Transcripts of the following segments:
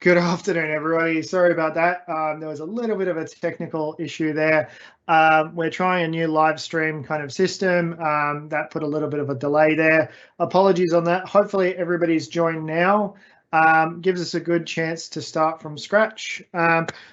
Good afternoon, everybody. Sorry about that. There was a little bit of a technical issue there. We're trying a new live stream kind of system that put a little bit of a delay there. Apologies on that. Hopefully everybody's joined now. Gives us a good chance to start from scratch.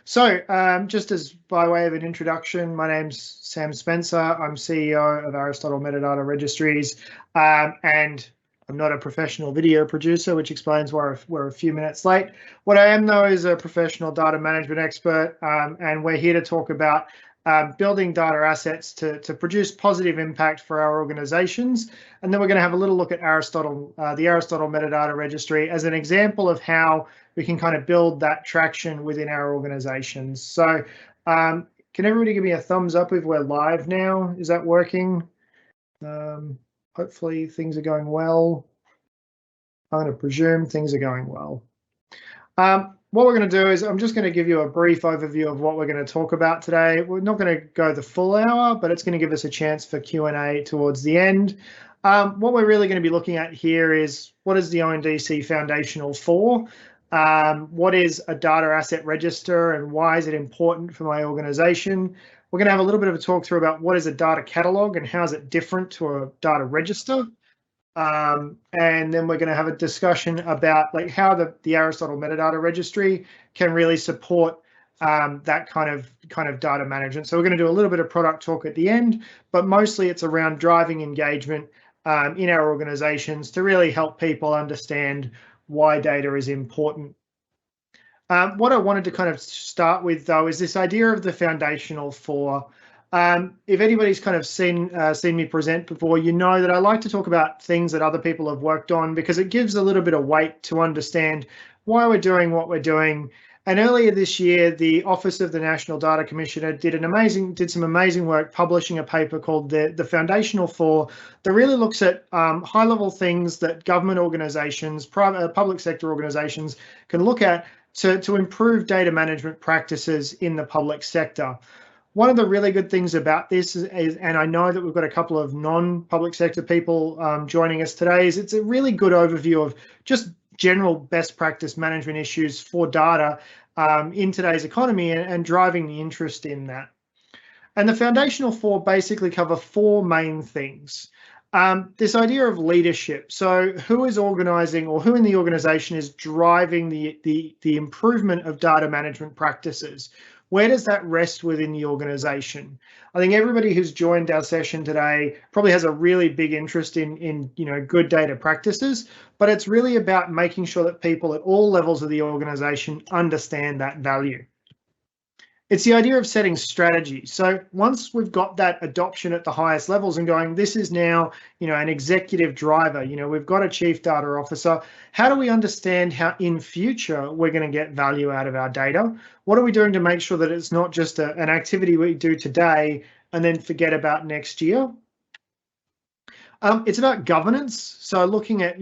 Just as by way of an introduction, my name's Sam Spencer. I'm CEO of Aristotle Metadata Registries, and I'm not a professional video producer, which explains why we're a few minutes late. What I am, though, is a professional data management expert, and we're here to talk about building data assets to produce positive impact for our organizations. And then we're going to have a little look at Aristotle, the Aristotle Metadata Registry, as an example of how we can kind of build that traction within our organizations. So can everybody give me a thumbs up if we're live now? Is that working? Hopefully things are going well. I'm going to presume things are going well. What we're going to do is I'm just going to give you a brief overview of what we're going to talk about today. We're not going to go the full hour, but it's going to give us a chance for Q&A towards the end. What we're really going to be looking at here is what is the ONDC Foundational Four? What is a data asset register and why is it important for my organization? We're going to have a little bit of a talk through about what is a data catalog and how is it different to a data register. And then we're going to have a discussion about like how the Aristotle Metadata Registry can really support that kind of data management. So we're going to do a little bit of product talk at the end, but mostly it's around driving engagement in our organizations to really help people understand why data is important. What I wanted to kind of start with, though, is this idea of the Foundational Four. If anybody's kind of seen me present before, you know that I like to talk about things that other people have worked on because it gives a little bit of weight to understand why we're doing what we're doing. And earlier this year, the Office of the National Data Commissioner did some amazing work publishing a paper called the Foundational Four that really looks at high-level things that government organizations, public sector organizations can look at to improve data management practices in the public sector. One of the really good things about this is, and I know that we've got a couple of non-public sector people joining us today, is it's a really good overview of just general best practice management issues for data in today's economy and driving the interest in that. And the Foundational Four basically cover four main things. This idea of leadership. So who is organizing or who in the organization is driving the improvement of data management practices? Where does that rest within the organization? I think everybody who's joined our session today probably has a really big interest in good data practices, but it's really about making sure that people at all levels of the organization understand that value. It's the idea of setting strategy. So once we've got that adoption at the highest levels and going, this is now, an executive driver, we've got a chief data officer. How do we understand how in future we're going to get value out of our data? What are we doing to make sure that it's not just an activity we do today and then forget about next year? It's about governance. So looking at,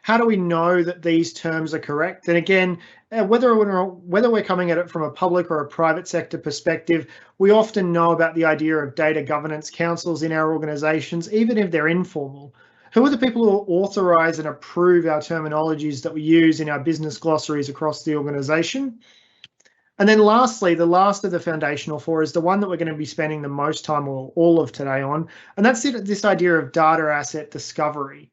how do we know that these terms are correct? And again, whether we're coming at it from a public or a private sector perspective, we often know about the idea of data governance councils in our organizations, even if they're informal. Who are the people who authorize and approve our terminologies that we use in our business glossaries across the organization? And then lastly, the last of the Foundational Four is the one that we're going to be spending the most time all of today on, and that's this idea of data asset discovery.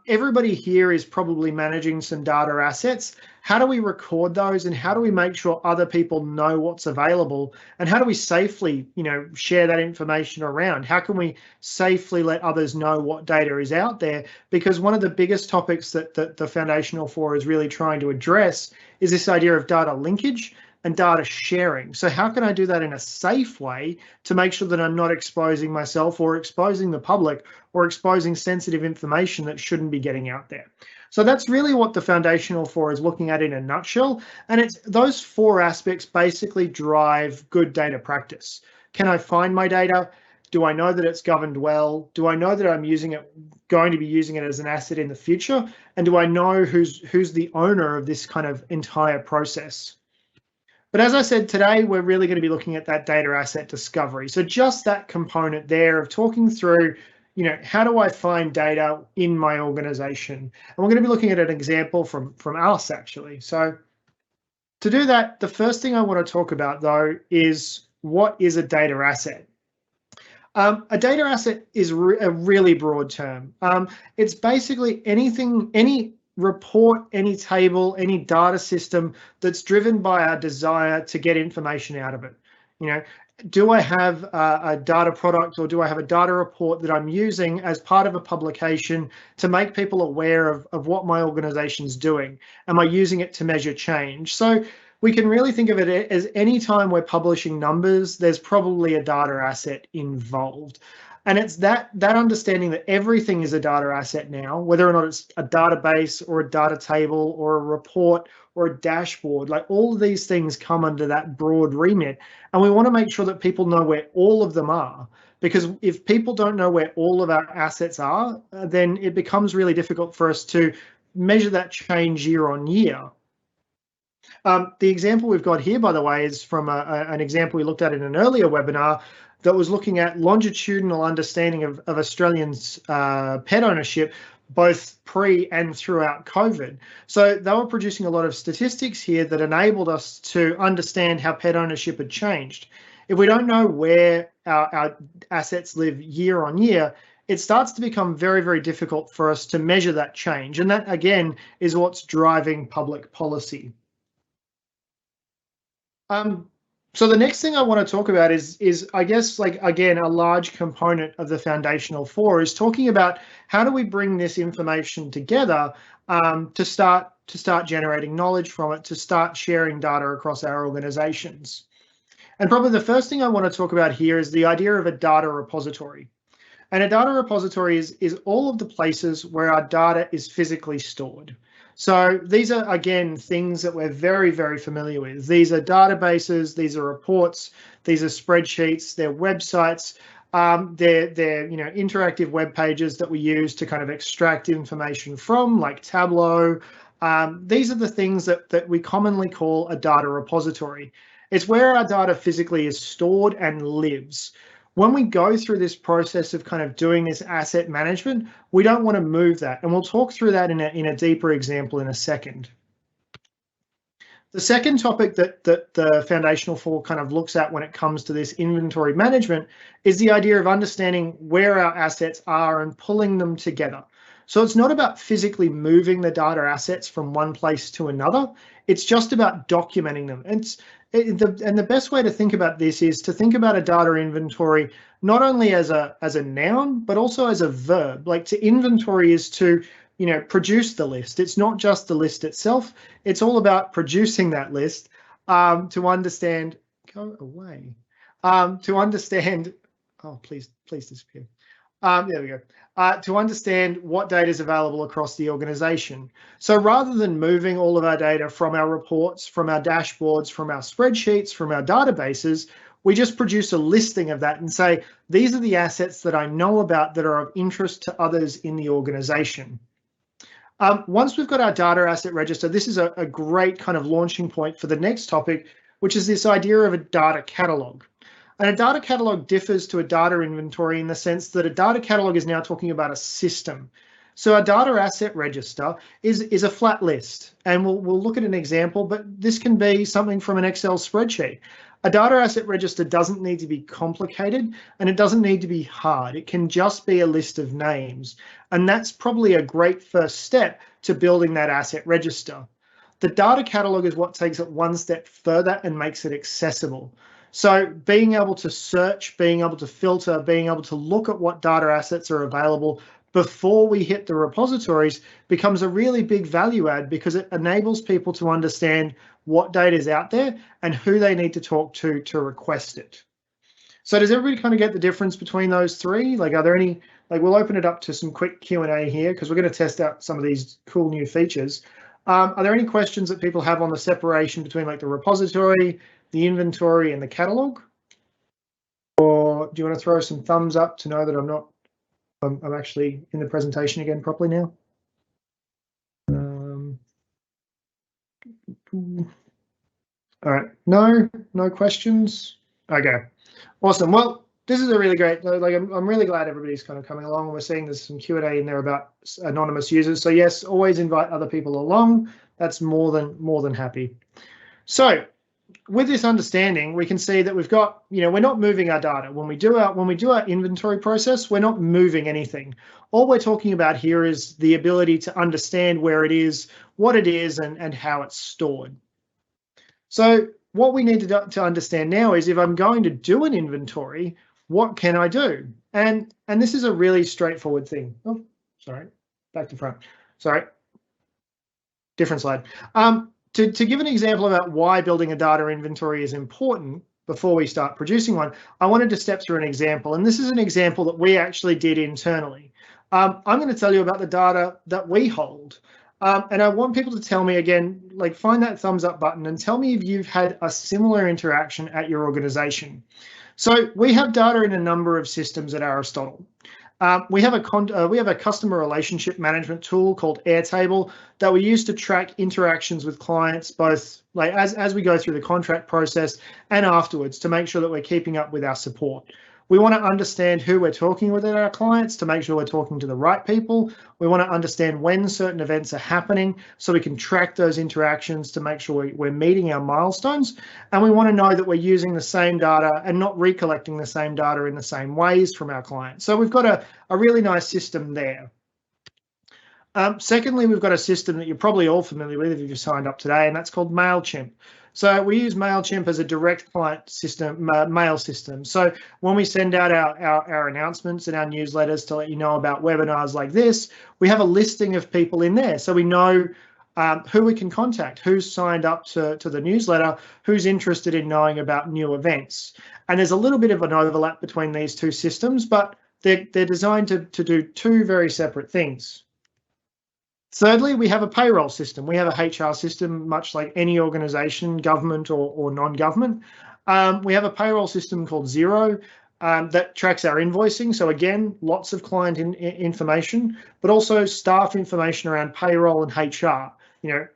Everybody here is probably managing some data assets. How do we record those and how do we make sure other people know what's available? And how do we safely, share that information around? How can we safely let others know what data is out there? Because one of the biggest topics that the Foundational Four is really trying to address is this idea of data linkage and data sharing. So how can I do that in a safe way to make sure that I'm not exposing myself or exposing the public or exposing sensitive information that shouldn't be getting out there? So that's really what the Foundational Four is looking at in a nutshell. And it's those four aspects basically drive good data practice. Can I find my data? Do I know that it's governed well? Do I know that I'm going to be using it as an asset in the future? And do I know who's the owner of this kind of entire process? But as I said, today, we're really going to be looking at that data asset discovery. So just that component there of talking through, how do I find data in my organization? And we're going to be looking at an example from us, actually. So To do that, the first thing I want to talk about, though, is what is a data asset? A data asset is a really broad term. It's basically anything, any report, any table, any data system that's driven by our desire to get information out of it. You know, do I have a data product, or do I have a data report that I'm using as part of a publication to make people aware of what my organization's doing? Am I using it to measure change? So we can really think of it as any time we're publishing numbers, there's probably a data asset involved. And it's that understanding that everything is a data asset now, whether or not it's a database or a data table or a report or a dashboard, like all of these things come under that broad remit. And we want to make sure that people know where all of them are, because if people don't know where all of our assets are, then it becomes really difficult for us to measure that change year on year. The example we've got here, by the way, is from an example we looked at in an earlier webinar that was looking at longitudinal understanding of Australians' pet ownership, both pre and throughout COVID. So they were producing a lot of statistics here that enabled us to understand how pet ownership had changed. If we don't know where our assets live year on year, it starts to become very, very difficult for us to measure that change. And that, again, is what's driving public policy. So the next thing I want to talk about is I guess, like, again, a large component of the Foundational Four is talking about how do we bring this information together to start generating knowledge from it, to start sharing data across our organizations. And probably the first thing I want to talk about here is the idea of a data repository. And a data repository is all of the places where our data is physically stored. So these are, again, things that we're very, very familiar with. These are databases, these are reports, these are spreadsheets, they're websites, they're interactive web pages that we use to kind of extract information from, like Tableau. These are the things that we commonly call a data repository. It's where our data physically is stored and lives. When we go through this process of kind of doing this asset management, we don't want to move that. And we'll talk through that in a deeper example in a second. The second topic that the Foundational Four kind of looks at when it comes to this inventory management is the idea of understanding where our assets are and pulling them together. So it's not about physically moving the data assets from one place to another. It's just about documenting them. And the best way to think about this is to think about a data inventory not only as a noun, but also as a verb. Like, to inventory is to produce the list. It's not just the list itself. It's all about producing that list to understand. Go away. To understand. Oh, please disappear. There we go. To understand what data is available across the organization. So rather than moving all of our data from our reports, from our dashboards, from our spreadsheets, from our databases, we just produce a listing of that and say, these are the assets that I know about that are of interest to others in the organization. Once we've got our data asset register, this is a great kind of launching point for the next topic, which is this idea of a data catalog. And a data catalog differs to a data inventory in the sense that a data catalog is now talking about a system. So a data asset register is a flat list, and we'll look at an example, but this can be something from an Excel spreadsheet. A data asset register doesn't need to be complicated, and it doesn't need to be hard. It can just be a list of names, and that's probably a great first step to building that asset register. The data catalog is what takes it one step further and makes it accessible. So being able to search, being able to filter, being able to look at what data assets are available before we hit the repositories becomes a really big value add, because it enables people to understand what data is out there and who they need to talk to request it. So does everybody kind of get the difference between those three? Like, are there any, like, we'll open it up to some quick Q&A here because we're going to test out some of these cool new features. Are there any questions that people have on the separation between, like, the repository, the inventory, and the catalog? Or do you want to throw some thumbs up to know that I'm actually in the presentation again properly now? All right, no questions. Okay, awesome. Well, this is a really great, like, I'm really glad everybody's kind of coming along. We're seeing there's some Q&A in there about anonymous users. So yes, always invite other people along. That's more than happy. So with this understanding, we can see that we've got, we're not moving our data. When we do our inventory process, we're not moving anything. All we're talking about here is the ability to understand where it is, what it is, and how it's stored. So what we need to understand now is if I'm going to do an inventory, what can I do? And this is a really straightforward thing. Oh, sorry, back to front. Sorry, different slide. To give an example about why building a data inventory is important before we start producing one, I wanted to step through an example. And this is an example that we actually did internally. I'm going to tell you about the data that we hold. And I want people to tell me again, like find that thumbs up button and tell me if you've had a similar interaction at your organization. So we have data in a number of systems at Aristotle. We have a customer relationship management tool called Airtable that we use to track interactions with clients, both like as we go through the contract process and afterwards, to make sure that we're keeping up with our support. We want to understand who we're talking with our clients to make sure we're talking to the right people. We want to understand when certain events are happening so we can track those interactions to make sure we're meeting our milestones. And we want to know that we're using the same data and not recollecting the same data in the same ways from our clients. So we've got a really nice system there. Secondly, we've got a system that you're probably all familiar with if you've signed up today, and that's called MailChimp. So we use MailChimp as a direct client system, mail system. So when we send out our announcements and our newsletters to let you know about webinars like this, we have a listing of people in there. So we know who we can contact, who's signed up to the newsletter, who's interested in knowing about new events. And there's a little bit of an overlap between these two systems, but they're designed to do two very separate things. Thirdly, we have a payroll system. We have a HR system, much like any organization, government or non-government. We have a payroll system called Xero that tracks our invoicing. So again, lots of client information, but also staff information around payroll and HR.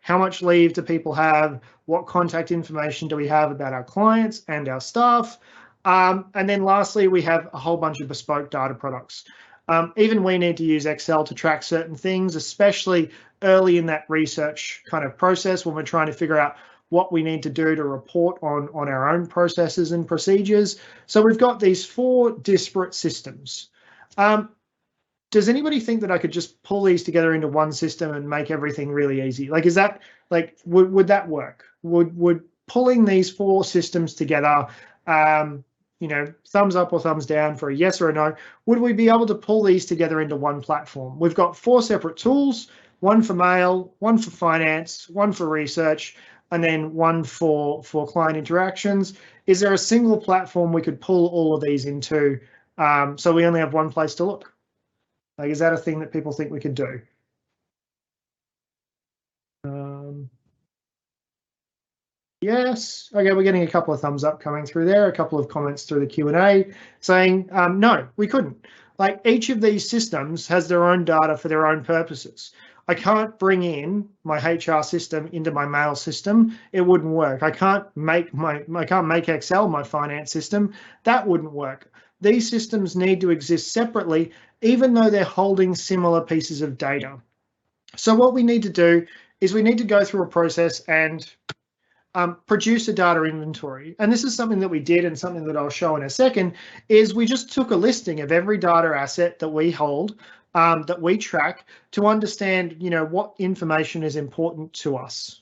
How much leave do people have? What contact information do we have about our clients and our staff? And then lastly, we have a whole bunch of bespoke data products. Even we need to use Excel to track certain things, especially early in that research kind of process when we're trying to figure out what we need to do to report on our own processes and procedures. So we've got these 4 disparate systems. Does anybody think that I could just pull these together into one system and make everything really easy? Like, is that like, would that work? Would pulling these 4 systems together, thumbs up or thumbs down for a yes or a no, would we be able to pull these together into one platform? We've got 4 separate tools, one for mail, one for finance, one for research, and then one for client interactions. Is there a single platform we could pull all of these into so we only have one place to look? Like, is that a thing that people think we could do? Yes. Okay, we're getting a couple of thumbs up coming through there, a couple of comments through the Q&A saying, no, we couldn't. Like, each of these systems has their own data for their own purposes. I can't bring in my HR system into my mail system. It wouldn't work. I can't make Excel my finance system. That wouldn't work. These systems need to exist separately, even though they're holding similar pieces of data. So what we need to do is we need to go through a process and produce a data inventory. And this is something that we did and something that I'll show in a second, is we just took a listing of every data asset that we hold, that we track, to understand, what information is important to us.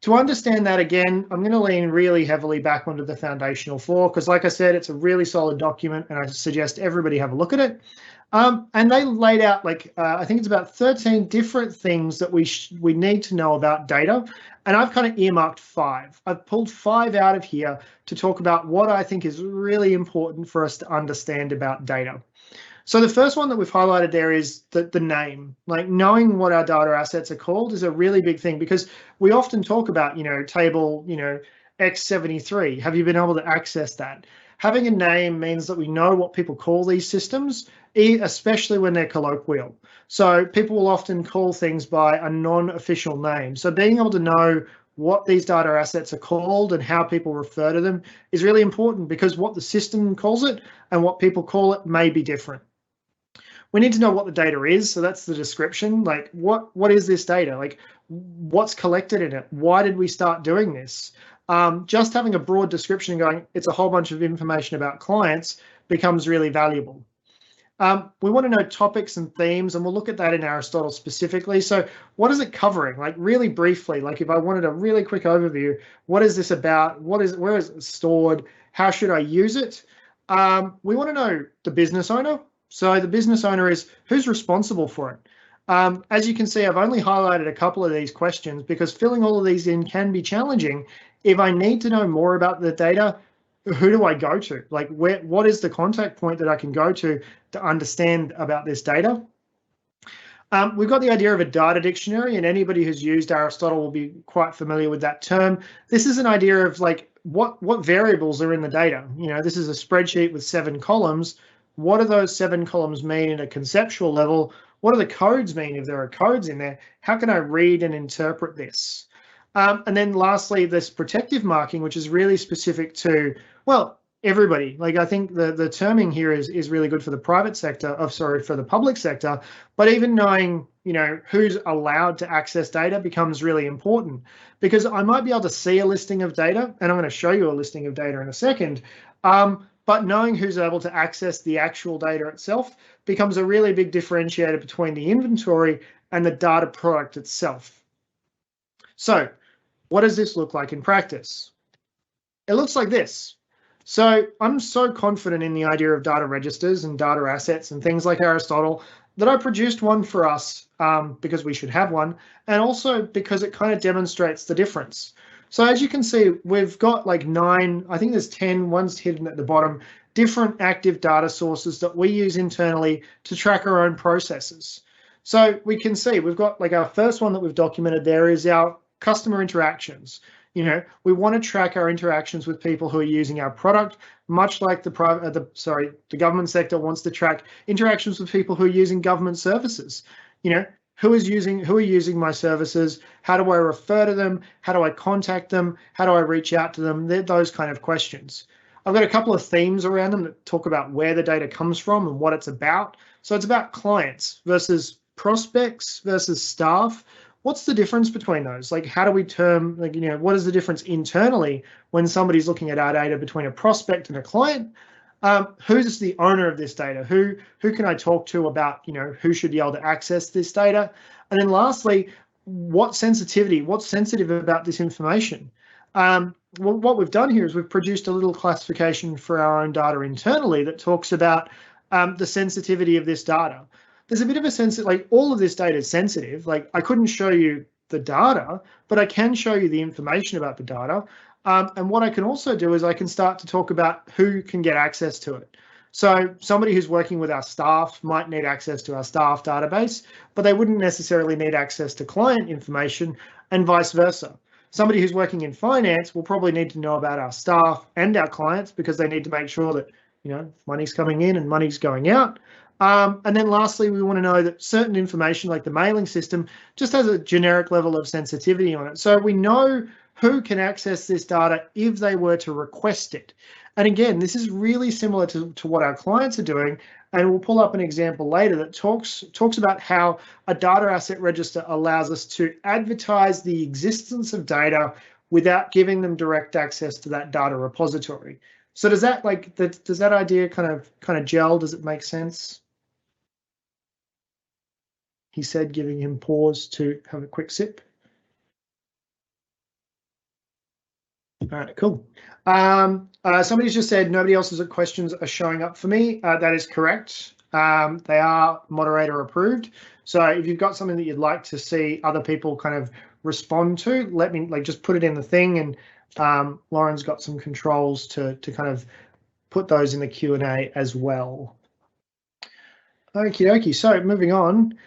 To understand that, again, I'm going to lean really heavily back onto the Foundational Four, because like I said, it's a really solid document and I suggest everybody have a look at it. And they laid out, I think it's about 13 different things that we need to know about data. And I've kind of earmarked 5. I've pulled 5 out of here to talk about what I think is really important for us to understand about data. So the first one that we've highlighted there is the name. Like, knowing what our data assets are called is a really big thing, because we often talk about, table, X73. Have you been able to access that? Having a name means that we know what people call these systems, especially when they're colloquial. So people will often call things by a non-official name. So being able to know what these data assets are called and how people refer to them is really important, because what the system calls it and what people call it may be different. We need to know what the data is. So that's the description. Like, what is this data? Like, what's collected in it? Why did we start doing this? Just having a broad description going, it's a whole bunch of information about clients becomes really valuable. We want to know topics and themes, and we'll look at that in Aristotle specifically. So what is it covering? Like really briefly, like if I wanted a really quick overview, what is this about? Where is it stored? How should I use it? We want to know the business owner. So the business owner is who's responsible for it. As you can see, I've only highlighted a couple of these questions because filling all of these in can be challenging. If I need to know more about the data, who do I go to? Like what is the contact point that I can go to understand about this data? We've got the idea of a data dictionary, and anybody who's used Aristotle will be quite familiar with that term. This is an idea of like what variables are in the data. You know, this is a spreadsheet with 7 columns. What do those 7 columns mean at a conceptual level? What do the codes mean if there are codes in there? How can I read and interpret this? And then lastly, this protective marking, which is really specific to, well, everybody. Like I think the terming here is really good for the private sector, for the public sector, but even knowing, you know, who's allowed to access data becomes really important, because I might be able to see a listing of data, and I'm going to show you a listing of data in a second, but knowing who's able to access the actual data itself becomes a really big differentiator between the inventory and the data product itself. So what does this look like in practice? It looks like this. So I'm so confident in the idea of data registers and data assets and things like Aristotle that I produced one for us because we should have one, and also because it kind of demonstrates the difference. So as you can see, we've got like 9, I think there's 10, one's hidden at the bottom, different active data sources that we use internally to track our own processes. So we can see we've got like our first one that we've documented there is our customer interactions. You know, we want to track our interactions with people who are using our product, much like the government sector wants to track interactions with people who are using government services. You know, who are using my services? How do I refer to them? How do I contact them? How do I reach out to them? They're those kind of questions. I've got a couple of themes around them that talk about where the data comes from and what it's about. So it's about clients versus prospects versus staff. What's the difference between those? Like, how do we term, like, you know, what is the difference internally when somebody's looking at our data between a prospect and a client? Who's the owner of this data? Who can I talk to about, you know, who should be able to access this data? And then lastly, what's sensitive about this information? Well, what we've done here is we've produced a little classification for our own data internally that talks about the sensitivity of this data. There's a bit of a sense that like all of this data is sensitive. Like I couldn't show you the data, but I can show you the information about the data. And what I can also do is I can start to talk about who can get access to it. So somebody who's working with our staff might need access to our staff database, but they wouldn't necessarily need access to client information, and vice versa. Somebody who's working in finance will probably need to know about our staff and our clients because they need to make sure that, you know, money's coming in and money's going out. And then lastly, we want to know that certain information like the mailing system just has a generic level of sensitivity on it. So we know who can access this data if they were to request it. And again, this is really similar to what our clients are doing. And we'll pull up an example later that talks about how a data asset register allows us to advertise the existence of data without giving them direct access to that data repository. So does that idea kind of gel? Does it make sense? He said, giving him pause to have a quick sip. All right, cool. Somebody's just said nobody else's questions are showing up for me. That is correct. They are moderator approved. So if you've got something that you'd like to see other people kind of respond to, let me just put it in the thing, and Lauren's got some controls to kind of put those in the Q&A as well. Okie dokie, so moving on.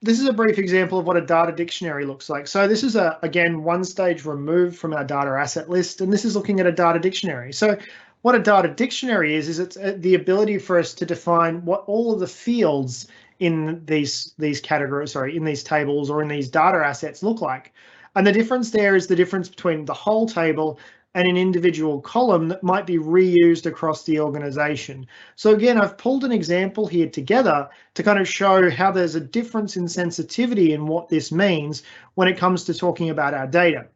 This is a brief example of what a data dictionary looks like. So this is, again, one stage removed from our data asset list, and this is looking at a data dictionary. So what a data dictionary is it's the ability for us to define what all of the fields in these categories, in these tables or in these data assets look like. And the difference there is the difference between the whole table and an individual column that might be reused across the organization. So again, I've pulled an example here together to kind of show how there's a difference in sensitivity in what this means when it comes to talking about our data.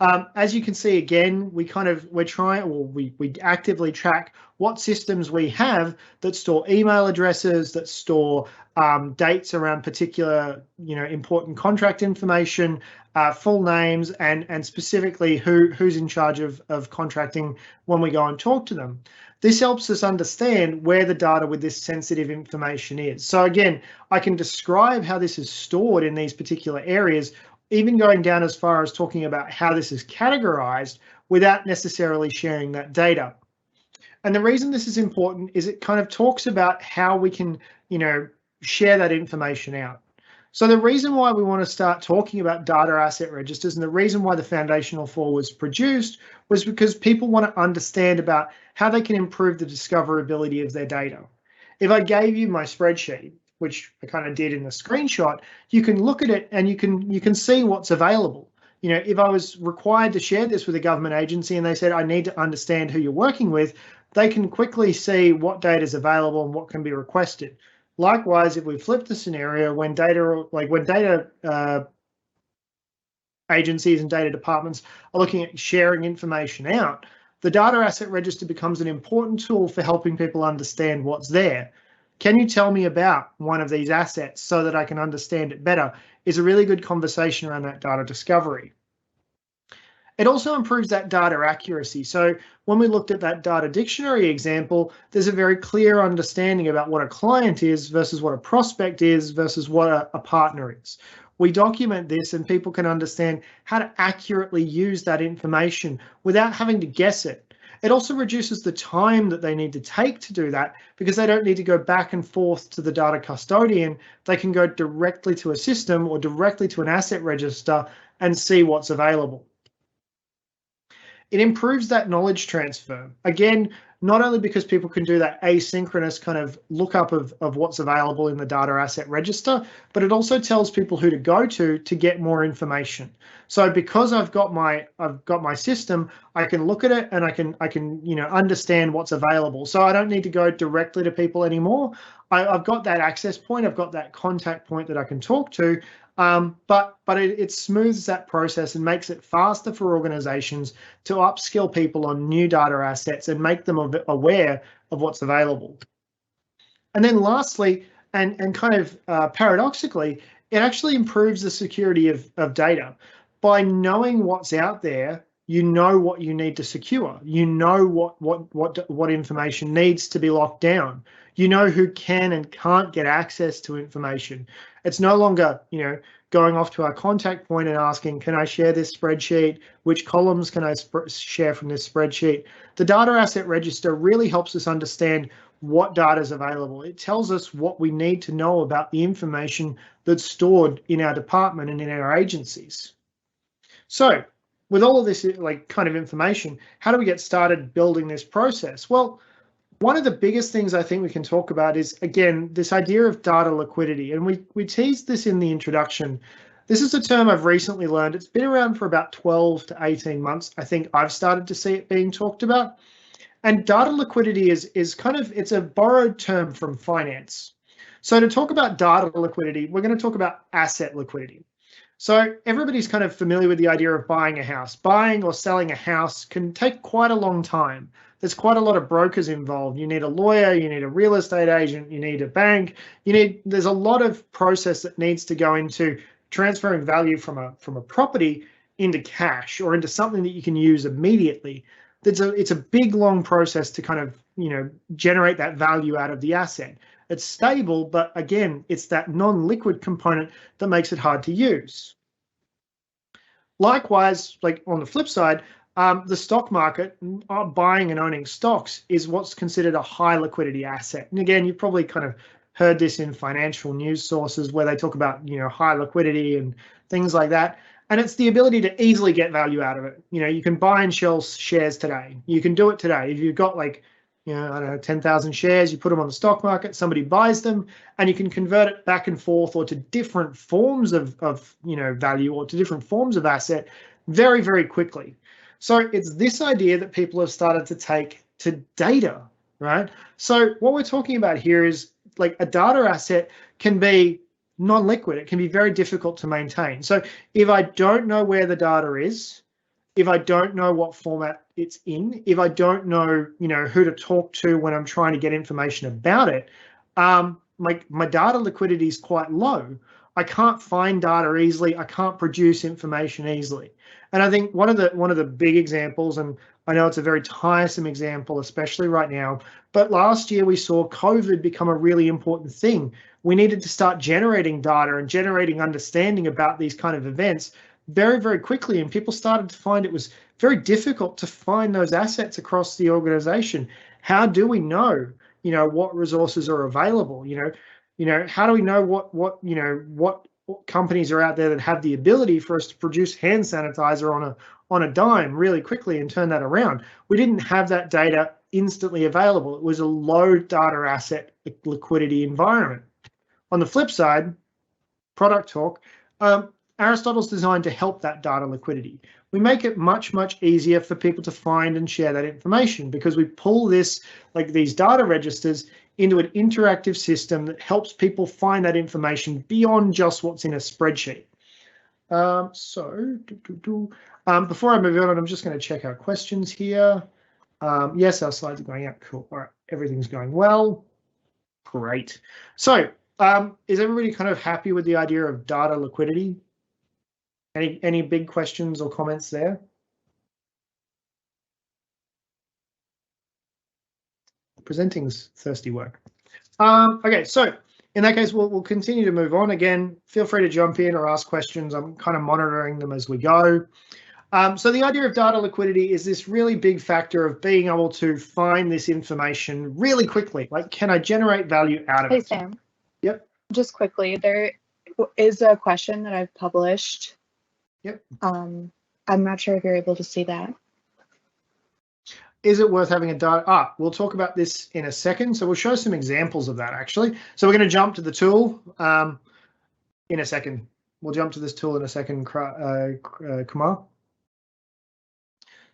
As you can see, again, we actively track what systems we have that store email addresses, that store dates around particular, important contract information, full names, and specifically who's in charge of contracting when we go and talk to them. This helps us understand where the data with this sensitive information is. So again, I can describe how this is stored in these particular areas, even going down as far as talking about how this is categorized without necessarily sharing that data. And the reason this is important is it kind of talks about how we can, share that information out. So the reason why we want to start talking about data asset registers, and the reason why the Foundational Four was produced, was because people want to understand about how they can improve the discoverability of their data. If I gave you my spreadsheet, which I kind of did in the screenshot, you can look at it and you can see what's available. If I was required to share this with a government agency and they said, I need to understand who you're working with, they can quickly see what data is available and what can be requested. Likewise, if we flip the scenario, when data agencies and data departments are looking at sharing information out, the data asset register becomes an important tool for helping people understand what's there. Can you tell me about one of these assets so that I can understand it better? Is a really good conversation around that data discovery. It also improves that data accuracy. So when we looked at that data dictionary example, there's a very clear understanding about what a client is versus what a prospect is versus what a partner is. We document this and people can understand how to accurately use that information without having to guess it. It also reduces the time that they need to take to do that because they don't need to go back and forth to the data custodian. They can go directly to a system or directly to an asset register and see what's available. It improves that knowledge transfer. Again, not only because people can do that asynchronous kind of lookup of what's available in the data asset register, but it also tells people who to go to get more information. So because I've got my system, I can look at it and I can understand what's available. So I don't need to go directly to people anymore. I've got that access point, I've got that contact point that I can talk to. But it smooths that process and makes it faster for organizations to upskill people on new data assets and make them aware of what's available. And then lastly, and kind of paradoxically, it actually improves the security of data. By knowing what's out there, you know what you need to secure. You know what information needs to be locked down. You know who can and can't get access to information. It's no longer, going off to our contact point and asking, can I share this spreadsheet? Which columns can I share from this spreadsheet? The data asset register really helps us understand what data is available. It tells us what we need to know about the information that's stored in our department and in our agencies. So with all of this kind of information, how do we get started building this process? Well, one of the biggest things I think we can talk about is, again, this idea of data liquidity. And we teased this in the introduction. This is a term I've recently learned. It's been around for about 12 to 18 months. I think I've started to see it being talked about. And data liquidity is it's a borrowed term from finance. So to talk about data liquidity, we're going to talk about asset liquidity. So everybody's kind of familiar with the idea of buying a house. Buying or selling a house can take quite a long time. There's quite a lot of brokers involved. You need a lawyer, you need a real estate agent, you need a bank. There's a lot of process that needs to go into transferring value from a property into cash or into something that you can use immediately. It's a big, long process to kind of, generate that value out of the asset. It's stable, but again, it's that non-liquid component that makes it hard to use. Likewise, like on the flip side, the stock market, buying and owning stocks is what's considered a high liquidity asset. And again, you've probably kind of heard this in financial news sources where they talk about, high liquidity and things like that. And it's the ability to easily get value out of it. You can buy and sell shares today. You can do it today. If you've got 10,000 shares, you put them on the stock market, somebody buys them, and you can convert it back and forth or to different forms of value or to different forms of asset very, very quickly. So it's this idea that people have started to take to data, right? So what we're talking about here is like a data asset can be non-liquid. It can be very difficult to maintain. So if I don't know where the data is, if I don't know what format it's in, if I don't know, who to talk to when I'm trying to get information about it, my data liquidity is quite low. I can't find data easily. I can't produce information easily. And I think one of the big examples, and I know it's a very tiresome example, especially right now, but last year we saw COVID become a really important thing. We needed to start generating data and generating understanding about these kind of events very, very quickly. And people started to find it was very difficult to find those assets across the organization. How do we know, what resources are available? How do we know what companies are out there that have the ability for us to produce hand sanitizer on a dime really quickly and turn that around? We didn't have that data instantly available. It was a low data asset liquidity environment. On the flip side, product talk, Aristotle's designed to help that data liquidity. We make it much, much easier for people to find and share that information because we pull this, like these data registers, into an interactive system that helps people find that information beyond just what's in a spreadsheet. Before I move on, I'm just going to check our questions here. Yes, our slides are going out. Cool. All right, everything's going well. Great. So is everybody kind of happy with the idea of data liquidity? Any big questions or comments there? Presenting's thirsty work. Okay, so in that case, we'll continue to move on. Again, feel free to jump in or ask questions. I'm kind of monitoring them as we go. So the idea of data liquidity is this really big factor of being able to find this information really quickly. Like, can I generate value out of it? Hey, Sam. Yep. Just quickly, there is a question that I've published. Yep. I'm not sure if you're able to see that. Is it worth having a data? We'll talk about this in a second. So we'll show some examples of that actually. So we're going to jump to the tool in a second. We'll jump to this tool in a second, Kumar.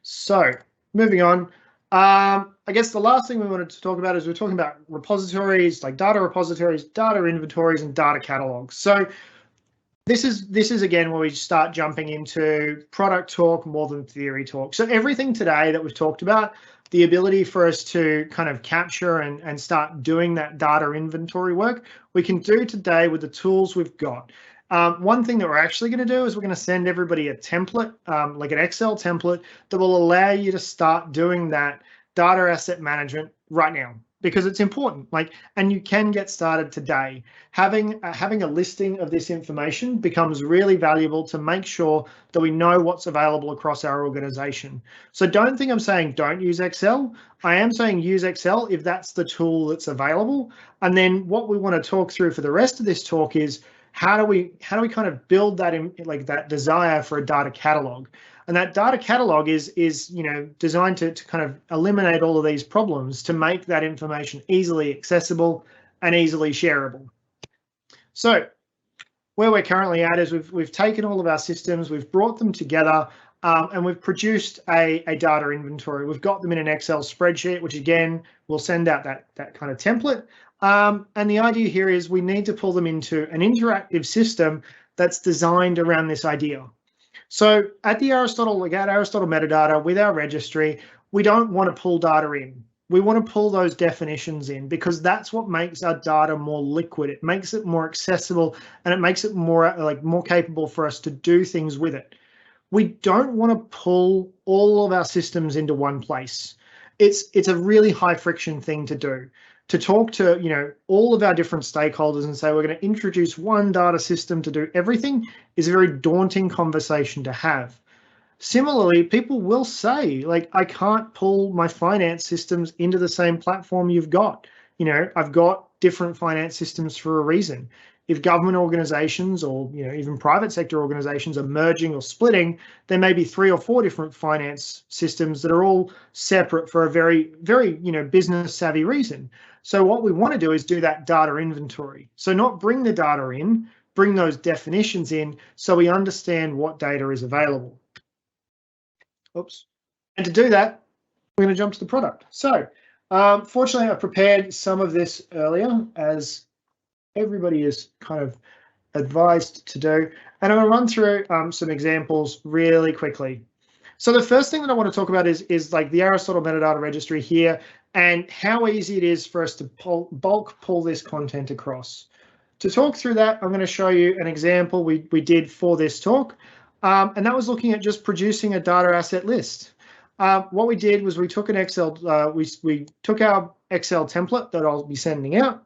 So moving on, I guess the last thing we wanted to talk about is we're talking about repositories, like data repositories, data inventories, and data catalogs. So this is again where we start jumping into product talk more than theory talk. So everything today that we've talked about, the ability for us to kind of capture and start doing that data inventory work, we can do today with the tools we've got. One thing that we're actually going to do is we're going to send everybody a template, like an Excel template that will allow you to start doing that data asset management right now, because it's important. And you can get started today. Having a listing of this information becomes really valuable to make sure that we know what's available across our organization. So don't think I'm saying don't use Excel. I am saying use Excel if that's the tool that's available. And then what we want to talk through for the rest of this talk is how do we kind of build that in, like that desire for a data catalog. And that data catalog is designed to kind of eliminate all of these problems to make that information easily accessible and easily shareable. So where we're currently at is we've taken all of our systems, we've brought them together, and we've produced a data inventory. We've got them in an Excel spreadsheet, which again, we'll send out that kind of template. And the idea here is we need to pull them into an interactive system that's designed around this idea. So at Aristotle Metadata with our registry, we don't want to pull data in. We want to pull those definitions in because that's what makes our data more liquid. It makes it more accessible and it makes it more capable for us to do things with it. We don't want to pull all of our systems into one place. It's a really high friction thing to do. To talk to all of our different stakeholders and say we're going to introduce one data system to do everything is a very daunting conversation to have. Similarly, people will say, like, I can't pull my finance systems into the same platform you've got. I've got different finance systems for a reason. If government organizations or even private sector organizations are merging or splitting, there may be 3 or 4 different finance systems that are all separate for a very, very business savvy reason. So what we want to do is do that data inventory. So not bring the data in, bring those definitions in so we understand what data is available. Oops, And to do that, we're going to jump to the product. So fortunately, I prepared some of this earlier, as everybody is kind of advised to do. And I'm going to run through some examples really quickly. So the first thing that I want to talk about is like the Aristotle Metadata Registry here and how easy it is for us to bulk pull this content across. To talk through that, I'm going to show you an example we did for this talk, and that was looking at just producing a data asset list. What we did was we took an Excel, we took our Excel template that I'll be sending out,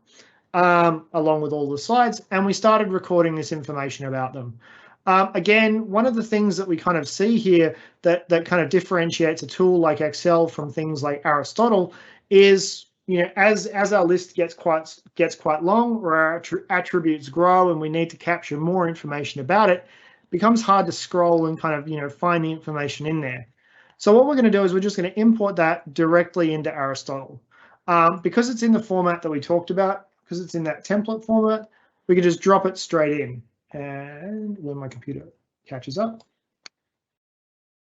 along with all the slides, and we started recording this information about them. Again, one of the things that we kind of see here that kind of differentiates a tool like Excel from things like Aristotle is, you know, as our list gets quite long, or our attributes grow and we need to capture more information about it, it becomes hard to scroll and kind of, you know, find the information in there. So what we're going to do is we're just going to import that directly into Aristotle. Because it's in the format that we talked about, because it's in that template format, we can just drop it straight in. And when my computer catches up,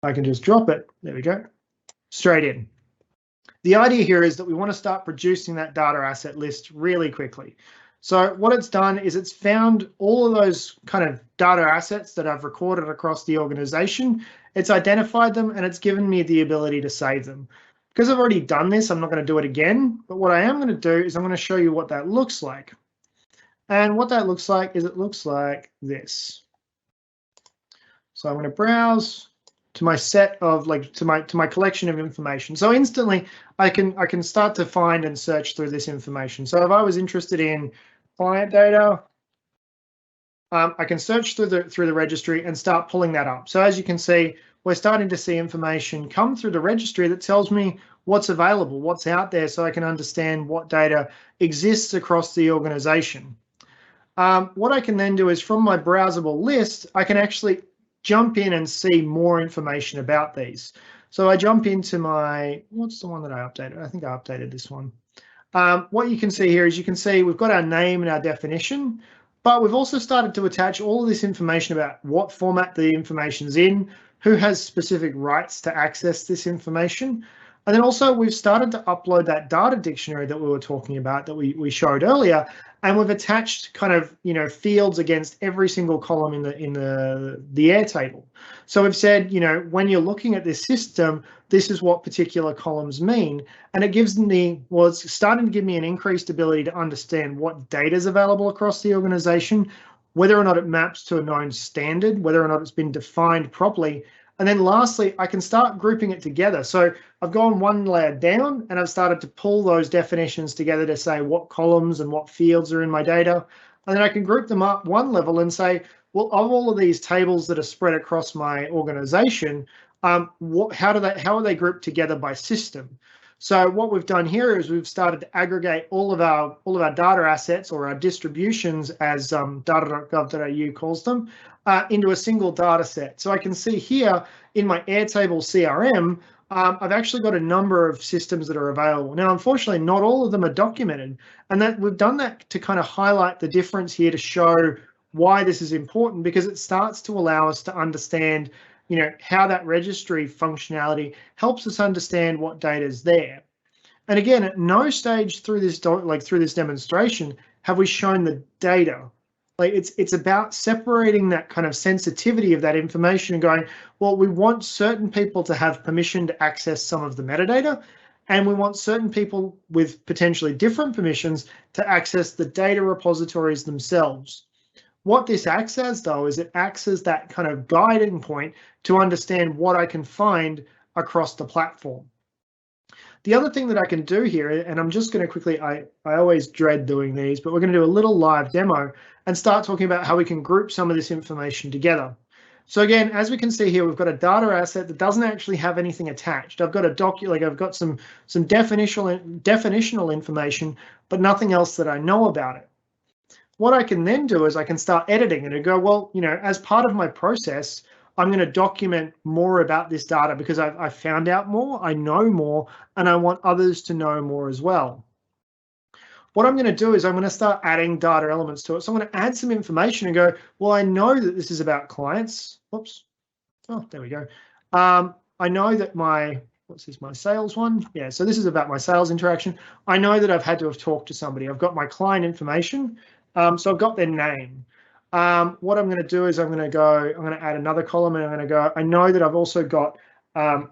I can just drop it. There we go, straight in. The idea here is that we want to start producing that data asset list really quickly. So what it's done is it's found all of those kind of data assets that I've recorded across the organization. It's identified them and it's given me the ability to save them. Because I've already done this, I'm not going to do it again. But what I am going to do is I'm going to show you what that looks like. And what that looks like is it looks like this. So I'm going to browse to my set of to my collection of information. So instantly I can start to find and search through this information. So if I was interested in client data, I can search through the registry and start pulling that up. So as you can see, we're starting to see information come through the registry that tells me what's available, what's out there, so I can understand what data exists across the organization. What I can then do is from my browsable list, I can actually jump in and see more information about these. So I jump into my, what's the one that I updated? I think I updated this one. What you can see here is you can see we've got our name and our definition, but we've also started to attach all of this information about what format the information's in, who has specific rights to access this information. And then also we've started to upload that data dictionary that we were talking about that we showed earlier, and we've attached kind of, you know, fields against every single column in the Airtable. So we've said, you know, when you're looking at this system, this is what particular columns mean, and it gives me, well, it's starting to give me an increased ability to understand what data is available across the organization, whether or not it maps to a known standard, whether or not it's been defined properly. And then lastly, I can start grouping it together. So I've gone one layer down and I've started to pull those definitions together to say what columns and what fields are in my data. And then I can group them up one level and say, well, of all of these tables that are spread across my organization, how are they grouped together by system? So what we've done here is we've started to aggregate all of our data assets, or our distributions, as data.gov.au calls them, into a single data set. So I can see here in my Airtable CRM, I've actually got a number of systems that are available. Now, unfortunately, not all of them are documented, and that we've done that to kind of highlight the difference here to show why this is important, because it starts to allow us to understand, you know, how that registry functionality helps us understand what data is there. And again, at no stage through this demonstration have we shown the data. Like it's about separating that kind of sensitivity of that information and going, well, we want certain people to have permission to access some of the metadata, and we want certain people with potentially different permissions to access the data repositories themselves. What this acts as, though, is it acts as that kind of guiding point to understand what I can find across the platform. The other thing that I can do here, and I'm just going to quickly, I always dread doing these, but we're going to do a little live demo and start talking about how we can group some of this information together. So again, as we can see here, we've got a data asset that doesn't actually have anything attached. I've got I've got some definitional information, but nothing else that I know about it. What I can then do is I can start editing it and go, well, you know, as part of my process, I'm going to document more about this data because I've found out more, I know more, and I want others to know more as well. What I'm going to do is I'm going to start adding data elements to it. So I'm going to add some information and go, well, I know that this is about clients. Whoops. Oh, there we go. I know that my what's this, my sales one? Yeah, so this is about my sales interaction. I know that I've had to have talked to somebody. I've got my client information, so I've got their name. What I'm going to do is I'm going to add another column, and I'm going to go, I know that I've also got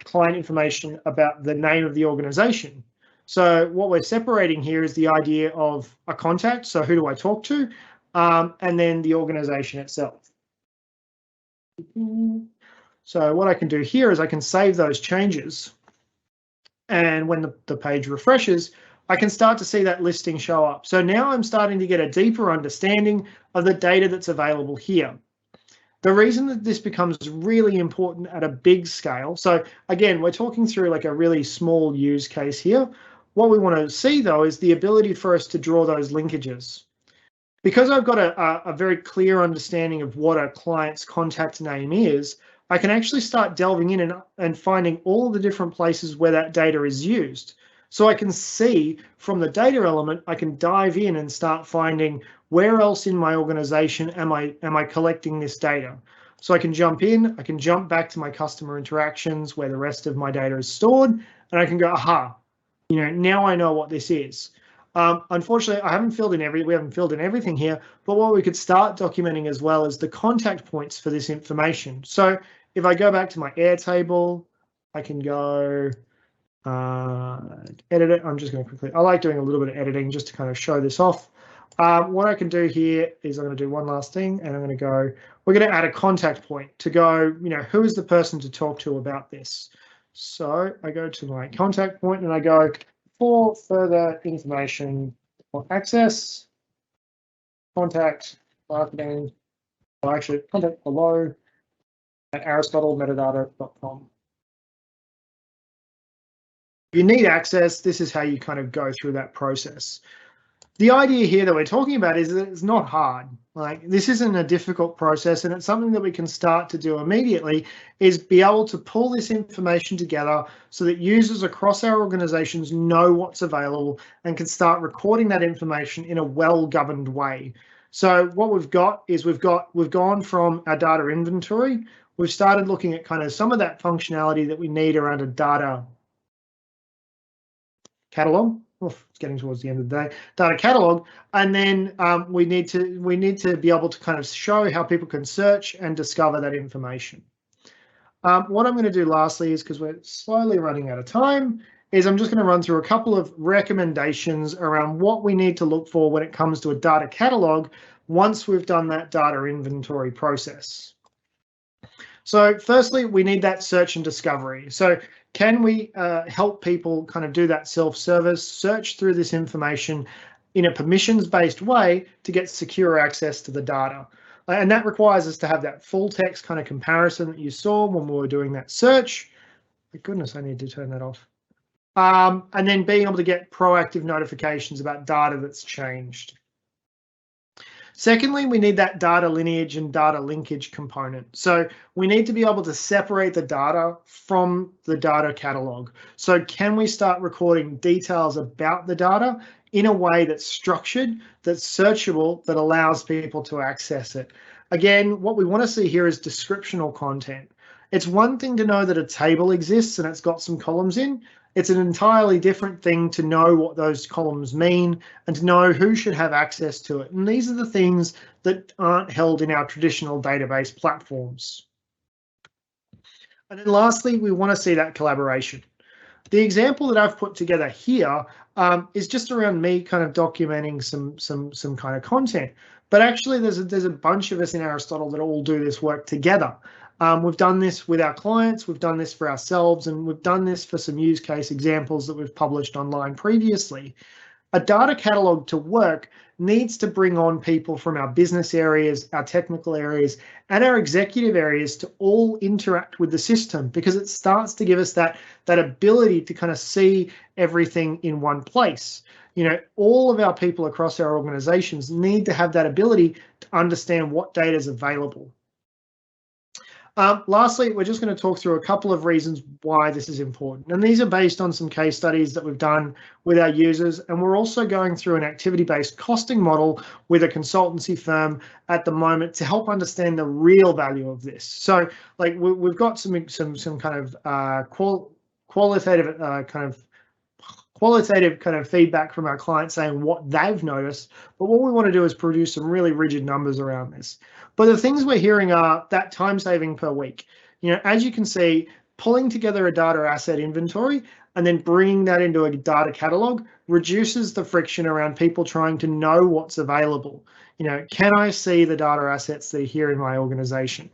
client information about the name of the organization. So what we're separating here is the idea of a contact, so who do I talk to, and then the organization itself. So what I can do here is I can save those changes, and when the page refreshes, I can start to see that listing show up. So now I'm starting to get a deeper understanding of the data that's available here. The reason that this becomes really important at a big scale, so again, we're talking through like a really small use case here. What we want to see though is the ability for us to draw those linkages. Because I've got a very clear understanding of what a client's contact name is, I can actually start delving in and finding all the different places where that data is used. So I can see from the data element, I can dive in and start finding where else in my organization am I collecting this data. So I can jump in, I can jump back to my customer interactions where the rest of my data is stored, and I can go, aha, now I know what this is. Unfortunately, we haven't filled in everything here, but what we could start documenting as well is the contact points for this information. So if I go back to my Airtable, I can go edit it. I'm just going to quickly, I like doing a little bit of editing just to kind of show this off. What I can do here is I'm going to do one last thing, and I'm going to go, we're going to add a contact point to go, who is the person to talk to about this? So I go to my contact point and I go, for further information or access, contact marketing, or actually contact below at aristotlemetadata.com. If you need access, this is how you kind of go through that process. The idea here that we're talking about is that it's not hard. Like, this isn't a difficult process, and it's something that we can start to do immediately, is be able to pull this information together so that users across our organizations know what's available and can start recording that information in a well-governed way. So what we've got is we've gone from our data inventory. We've started looking at kind of some of that functionality that we need around a data catalog. It's getting towards the end of the day, data catalog, and then we need to be able to kind of show how people can search and discover that information. What I'm going to do lastly is, because we're slowly running out of time, is I'm just going to run through a couple of recommendations around what we need to look for when it comes to a data catalog once we've done that data inventory process. So firstly, we need that search and discovery. So can we help people kind of do that self-service, search through this information in a permissions-based way to get secure access to the data? And that requires us to have that full text kind of comparison that you saw when we were doing that search. My goodness, I need to turn that off. And then being able to get proactive notifications about data that's changed. Secondly, we need that data lineage and data linkage component. So we need to be able to separate the data from the data catalog. So can we start recording details about the data in a way that's structured, that's searchable, that allows people to access it? Again, what we want to see here is descriptional content. It's one thing to know that a table exists and it's got some columns in. It's an entirely different thing to know what those columns mean and to know who should have access to it. And these are the things that aren't held in our traditional database platforms. And then lastly, we want to see that collaboration. The example that I've put together here is just around me kind of documenting some kind of content. But actually, there's a bunch of us in Aristotle that all do this work together. We've done this with our clients, we've done this for ourselves, and we've done this for some use case examples that we've published online previously. A data catalog to work needs to bring on people from our business areas, our technical areas, and our executive areas to all interact with the system, because it starts to give us that ability to kind of see everything in one place. All of our people across our organizations need to have that ability to understand what data is available. Lastly, we're just going to talk through a couple of reasons why this is important. And these are based on some case studies that we've done with our users. And we're also going through an activity-based costing model with a consultancy firm at the moment to help understand the real value of this. So like we've got some kind of qualitative kind of feedback from our clients saying what they've noticed, but what we want to do is produce some really rigid numbers around this. But the things we're hearing are that time saving per week. As you can see, pulling together a data asset inventory and then bringing that into a data catalog reduces the friction around people trying to know what's available. Can I see the data assets that are here in my organization?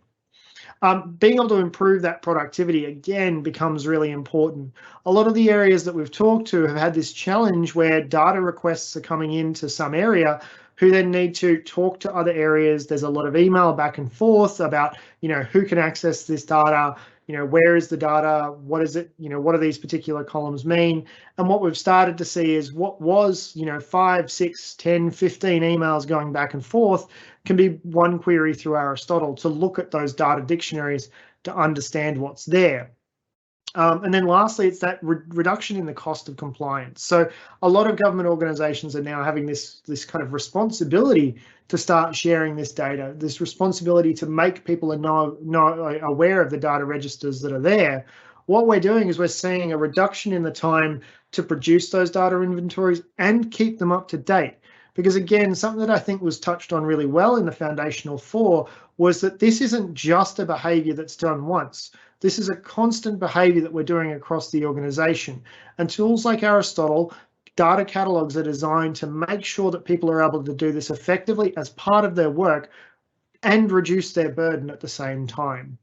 Being able to improve that productivity, again, becomes really important. A lot of the areas that we've talked to have had this challenge where data requests are coming into some area who then need to talk to other areas. There's a lot of email back and forth about, who can access this data, where is the data, what is it, what do these particular columns mean? And what we've started to see is what was, 5, 6, 10, 15 emails going back and forth can be one query through Aristotle to look at those data dictionaries to understand what's there. And then lastly, it's that reduction in the cost of compliance. So a lot of government organizations are now having this kind of responsibility to start sharing this data, this responsibility to make people aware of the data registers that are there. What we're doing is we're seeing a reduction in the time to produce those data inventories and keep them up to date. Because again, something that I think was touched on really well in the Foundational Four was that this isn't just a behavior that's done once. This is a constant behavior that we're doing across the organization. And tools like Aristotle, data catalogs are designed to make sure that people are able to do this effectively as part of their work and reduce their burden at the same time.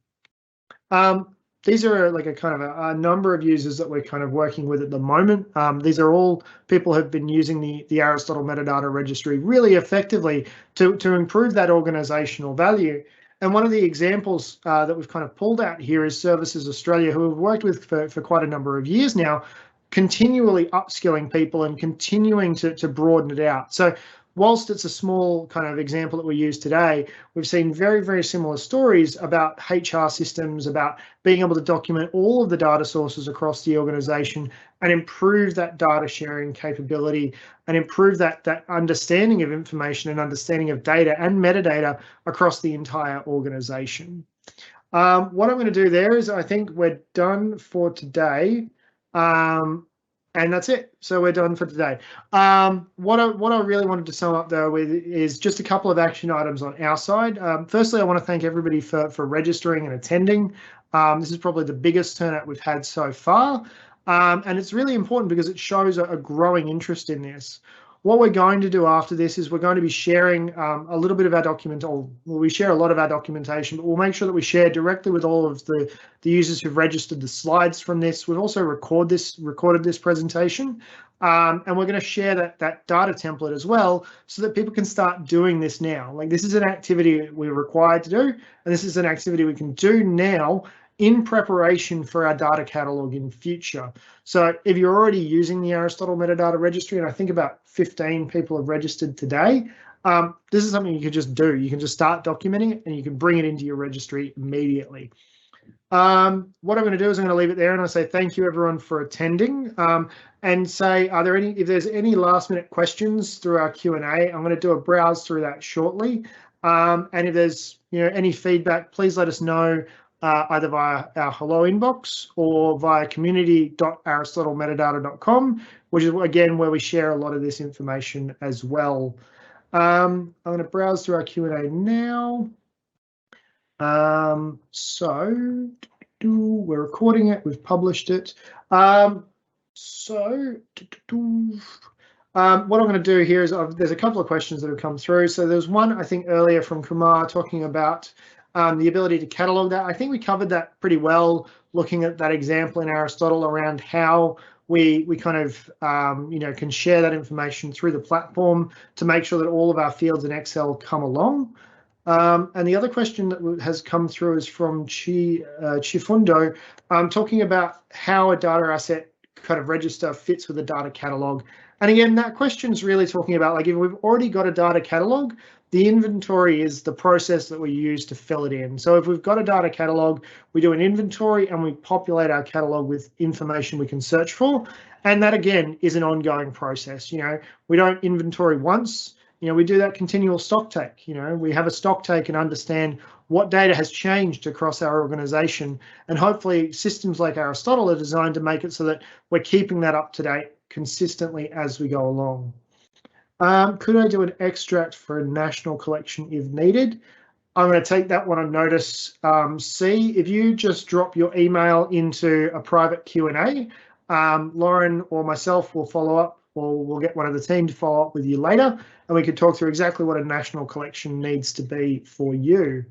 These are like a number of users that we're kind of working with at the moment. These are all people who have been using the Aristotle Metadata Registry really effectively to improve that organizational value. And one of the examples that we've kind of pulled out here is Services Australia, who we've worked with for quite a number of years now, continually upskilling people and continuing to broaden it out. So whilst it's a small kind of example that we use today, we've seen very, very similar stories about HR systems, about being able to document all of the data sources across the organization and improve that data sharing capability and improve that understanding of information and understanding of data and metadata across the entire organization. What I'm going to do there is I think we're done for today. And that's it. So we're done for today. What I really wanted to sum up though with is just a couple of action items on our side. Firstly, I want to thank everybody for registering and attending. This is probably the biggest turnout we've had so far. And it's really important because it shows a growing interest in this. What we're going to do after this is we're going to be sharing a little bit of our document, or we share a lot of our documentation, but we'll make sure that we share directly with all of the users who've registered the slides from this. We've also recorded this presentation, and we're going to share that data template as well so that people can start doing this now. Like, this is an activity we're required to do, and this is an activity we can do now in preparation for our data catalog in future. So if you're already using the Aristotle Metadata Registry, and I think about 15 people have registered today, this is something you can just do. You can just start documenting it and you can bring it into your registry immediately. What I'm going to do is I'm going to leave it there and I say thank you everyone for attending, and say, if there's any last minute questions through our Q&A, I'm going to do a browse through that shortly. And if there's any feedback, please let us know. Either via our hello inbox or via community.aristotlemetadata.com, which is again where we share a lot of this information as well. I'm going to browse through our Q&A now. So we're recording it, we've published it. What I'm going to do here is there's a couple of questions that have come through. So there's one I think earlier from Kumar talking about the ability to catalog that. I think we covered that pretty well, looking at that example in Aristotle around how we kind of can share that information through the platform to make sure that all of our fields in Excel come along. And the other question that has come through is from Chifundo, talking about how a data asset kind of register fits with a data catalog. And again, that question is really talking about, like, if we've already got a data catalog, the inventory is the process that we use to fill it in. So if we've got a data catalog, we do an inventory and we populate our catalog with information we can search for. And that again is an ongoing process. We don't inventory once we do that continual stock take. We have a stock take and understand what data has changed across our organization, and hopefully systems like Aristotle are designed to make it so that we're keeping that up to date consistently as we go along. Could I do an extract for a national collection if needed? I'm going to take that one on notice. C, if you just drop your email into a private Q&A, Lauren or myself will follow up, or we'll get one of the team to follow up with you later, and we can talk through exactly what a national collection needs to be for you.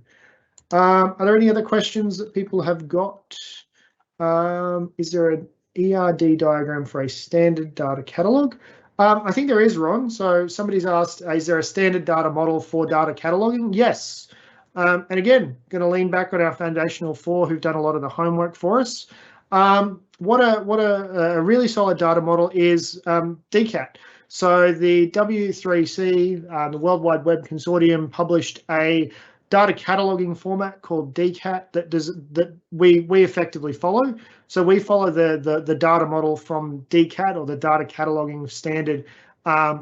Are there any other questions that people have got? Is there an ERD diagram for a standard data catalog? I think there is, Ron. So somebody's asked, is there a standard data model for data cataloging? Yes. And again, going to lean back on our Foundational Four, who've done a lot of the homework for us. What a really solid data model is DCAT. So the W3C, the World Wide Web Consortium, published a data cataloging format called DCAT that we effectively follow. So we follow the data model from DCAT, or the data cataloging standard,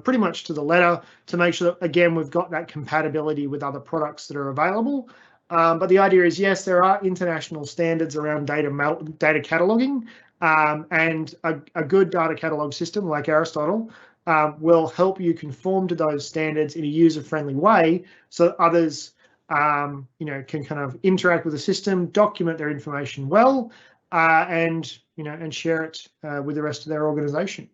pretty much to the letter, to make sure that, again, we've got that compatibility with other products that are available. But the idea is, yes, there are international standards around data cataloging, and a good data catalog system like Aristotle will help you conform to those standards in a user-friendly way, so that others can kind of interact with the system, document their information well, and share it with the rest of their organization.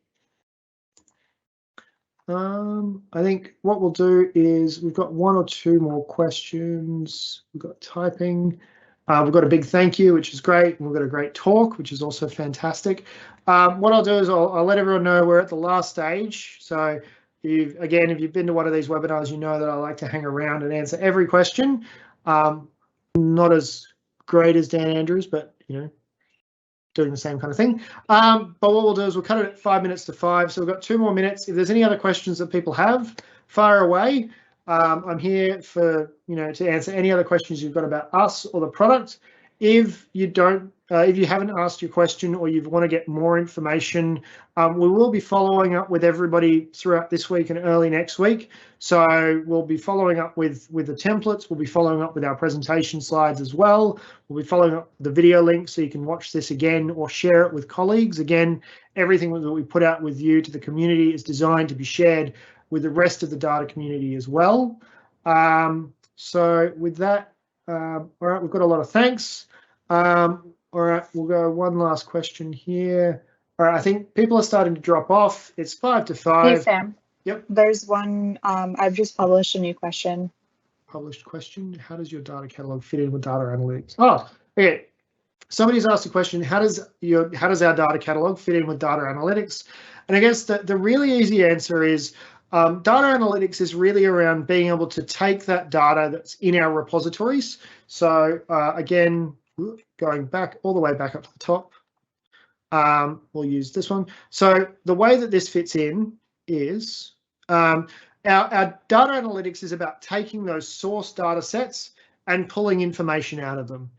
I think what we'll do is, we've got one or two more questions. We've got typing. We've got a big thank you, which is great. And we've got a great talk, which is also fantastic. What I'll do is I'll let everyone know we're at the last stage. So again, if you've been to one of these webinars, you know that I like to hang around and answer every question. Not as great as Dan Andrews, but doing the same kind of thing. But what we'll do is we'll cut it at 5 minutes to 5. So we've got 2 more minutes. If there's any other questions that people have, fire away. I'm here for to answer any other questions you've got about us or the product. If you haven't asked your question, or you want to get more information, we will be following up with everybody throughout this week and early next week. So we'll be following up with the templates. We'll be following up with our presentation slides as well. We'll be following up with the video link so you can watch this again or share it with colleagues. Again, everything that we put out with you to the community is designed to be shared with the rest of the data community as well. So with that, all right, we've got a lot of thanks. All right, we'll go one last question here. All right, I think people are starting to drop off. It's 5 to 5. Hey, Sam. Yep. There's one, I've just published a new question. Published question. How does your data catalog fit in with data analytics? Oh, okay. Somebody's asked a question, how does our data catalog fit in with data analytics? And I guess the really easy answer is, data analytics is really around being able to take that data that's in our repositories. So again, going back all the way back up to the top, we'll use this one. So the way that this fits in is our data analytics is about taking those source data sets and pulling information out of them.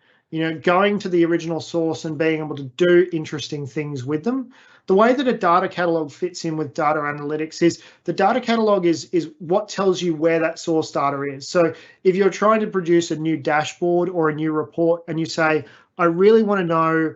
Going to the original source and being able to do interesting things with them. The way that a data catalog fits in with data analytics is, the data catalog is what tells you where that source data is. So if you're trying to produce a new dashboard or a new report, and you say, I really want to know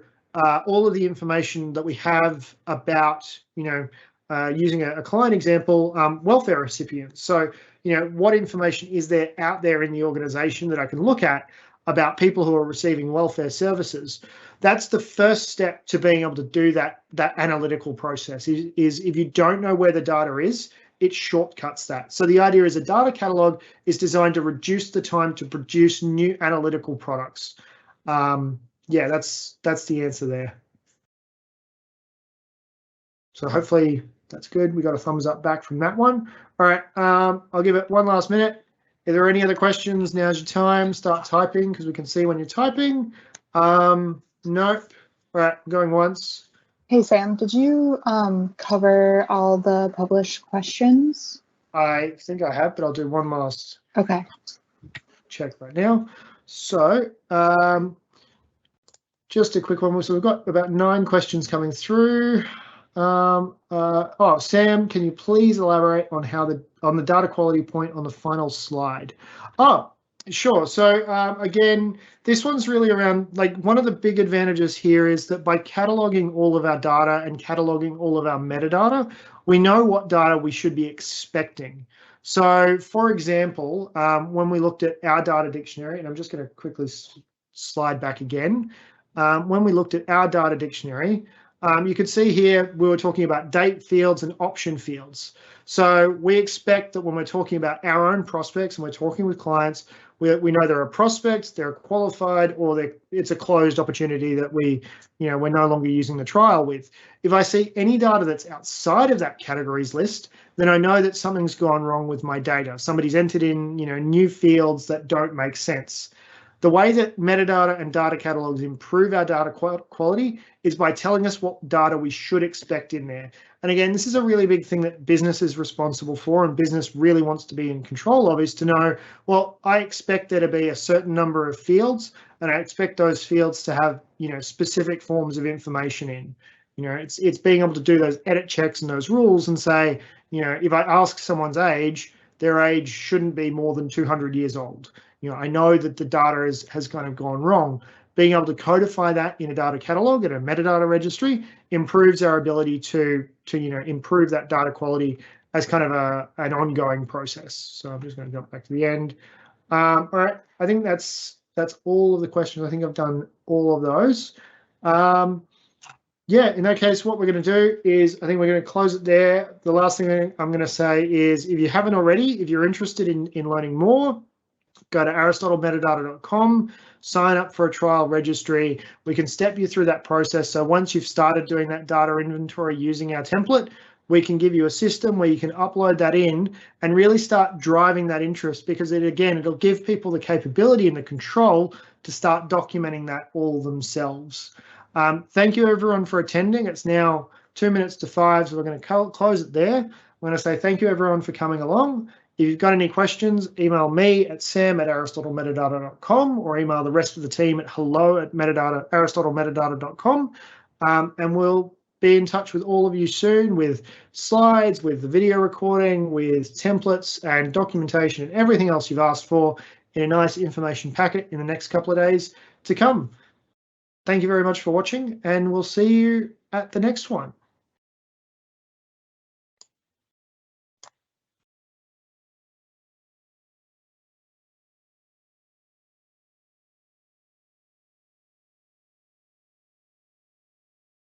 all of the information that we have about, using a client example, welfare recipients. So, what information is there out there in the organization that I can look at about people who are receiving welfare services? That's the first step to being able to do that analytical process, is if you don't know where the data is, it shortcuts that. So the idea is, a data catalog is designed to reduce the time to produce new analytical products. Yeah, that's the answer there. So hopefully that's good. We got a thumbs up back from that one. All right, I'll give it one last minute. If there are any other questions, now's your time. Start typing, because we can see when you're typing. Nope. All right, going once. Hey, Sam, did you cover all the published questions? I think I have, but I'll do one last check right now. So just a quick one. So we've got about 9 questions coming through. Oh, Sam, can you please elaborate on how the data quality point on the final slide? Oh, sure. So again, this one's really around, like, one of the big advantages here is that by cataloging all of our data and cataloging all of our metadata, we know what data we should be expecting. So for example, when we looked at our data dictionary, and I'm just going to quickly slide back again. When we looked at our data dictionary, you can see here we were talking about date fields and option fields. So we expect that when we're talking about our own prospects and we're talking with clients, we know there are prospects, they're qualified, or it's a closed opportunity that we're no longer using the trial with. If I see any data that's outside of that categories list, then I know that something's gone wrong with my data. Somebody's entered in new fields that don't make sense. The way that metadata and data catalogs improve our data quality is by telling us what data we should expect in there. And again, this is a really big thing that business is responsible for, and business really wants to be in control of, is to know, well, I expect there to be a certain number of fields, and I expect those fields to have, specific forms of information in. It's being able to do those edit checks and those rules and say, if I ask someone's age, their age shouldn't be more than 200 years old. I know that the data has kind of gone wrong. Being able to codify that in a data catalog and a metadata registry improves our ability to improve that data quality as kind of an ongoing process. So I'm just going to jump back to the end. All right, I think that's all of the questions. I think I've done all of those. Yeah, in that case, what we're going to do is I think we're going to close it there. The last thing I'm going to say is, if you haven't already, if you're interested in learning more, go to aristotlemetadata.com, sign up for a trial registry. We can step you through that process. So once you've started doing that data inventory using our template, we can give you a system where you can upload that in and really start driving that interest, because it'll give people the capability and the control to start documenting that all themselves. Thank you everyone for attending. It's now 2 minutes to 5, so we're going to close it there. I'm going to say thank you everyone for coming along. If you've got any questions, email me at sam@aristotlemetadata.com, or email the rest of the team at hello@aristotlemetadata.com, and we'll be in touch with all of you soon with slides, with the video recording, with templates and documentation and everything else you've asked for in a nice information packet in the next couple of days to come. Thank you very much for watching, and we'll see you at the next one.